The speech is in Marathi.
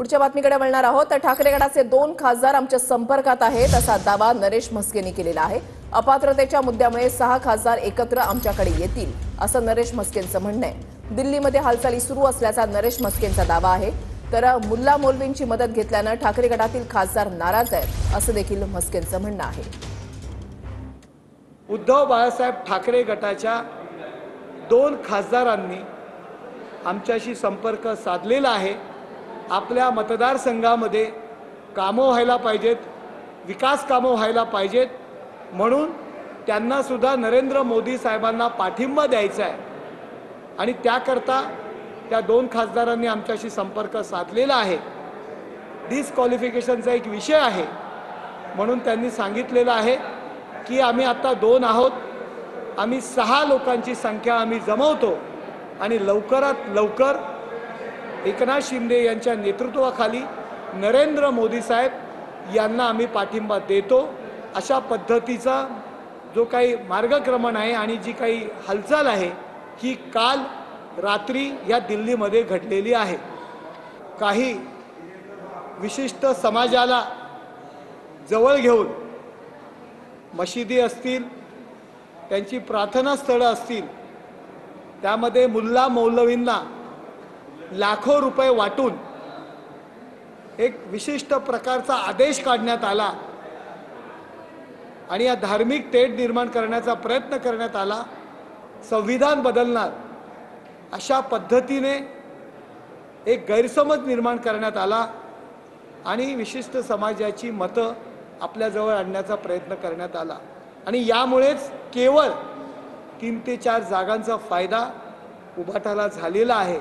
पुढच्या बातमीकडे वळणार आहोत तर ठाकरे गटाचे 2 खासदार आमच्या संपर्कात आहेत असा दावा नरेश म्हस्केंनी केलेला आहे। अपात्रतेच्या मुद्द्यामुळे 6 खासदार एकत्र आमच्याकडे येतील असं नरेश म्हस्केंचं म्हणणं आहे। दिल्लीमध्ये हालचाली सुरू असल्याचा नरेश म्हस्केंचा दावा आहे। तर मुल्ला मौलवींची मदत घेतल्यानं ठाकरे गटातील खासदार नाराज आहेत असं देखील म्हस्केंचं म्हणणं आहे। उद्धव बाळासाहेब ठाकरे गटाच्या 2 खासदारांनी आमच्याशी संपर्क साधलेला आहे। आपल्या मतदारसंघामध्ये कामं व्हायला पाहिजेत, विकास कामं व्हायला पाहिजेत, म्हणून त्यांना सुद्धा नरेंद्र मोदी साहेबांना पाठिंबा द्यायचा आहे आणि त्याकरता त्या 2 खासदारांनी आमच्याशी संपर्क साधलेला आहे। डिस्क्वालिफिकेशनचा एक विषय आहे म्हणून त्यांनी सांगितलेलं आहे की आम्ही आता 2 आहोत, आम्ही 6 लोकांची संख्या आम्ही जमवतो आणि लवकरात लवकर एकनाथ शिंदे यांच्या नेतृत्वाखाली नरेंद्र मोदी साहेब यांना आम्ही पाठिंबा देतो। अशा पद्धतीचा जो काही मार्गक्रमण आहे आणि जी काही हालचाल आहे ही काल रात्री या दिल्लीमध्ये घडलेली आहे। काही विशिष्ट समाजाला जवळ घेऊन मशिदी असतील, त्यांची प्रार्थना स्थळं असतील, त्यामध्ये मुल्ला मौलवींना लाखो रुपये वाटून एक विशिष्ट प्रकारचा आदेश काढण्यात आला आणि या धार्मिक तेढ निर्माण करण्याचा प्रयत्न करण्यात आला। संविधान बदलणार अशा पद्धतीने एक गैरसमज निर्माण करण्यात आला आणि विशिष्ट समाजाची मतं आपल्याजवळ आणण्याचा प्रयत्न करण्यात आला आणि यामुळेच केवळ 3 ते 4 जागांचा फायदा उभाटाला झालेला आहे।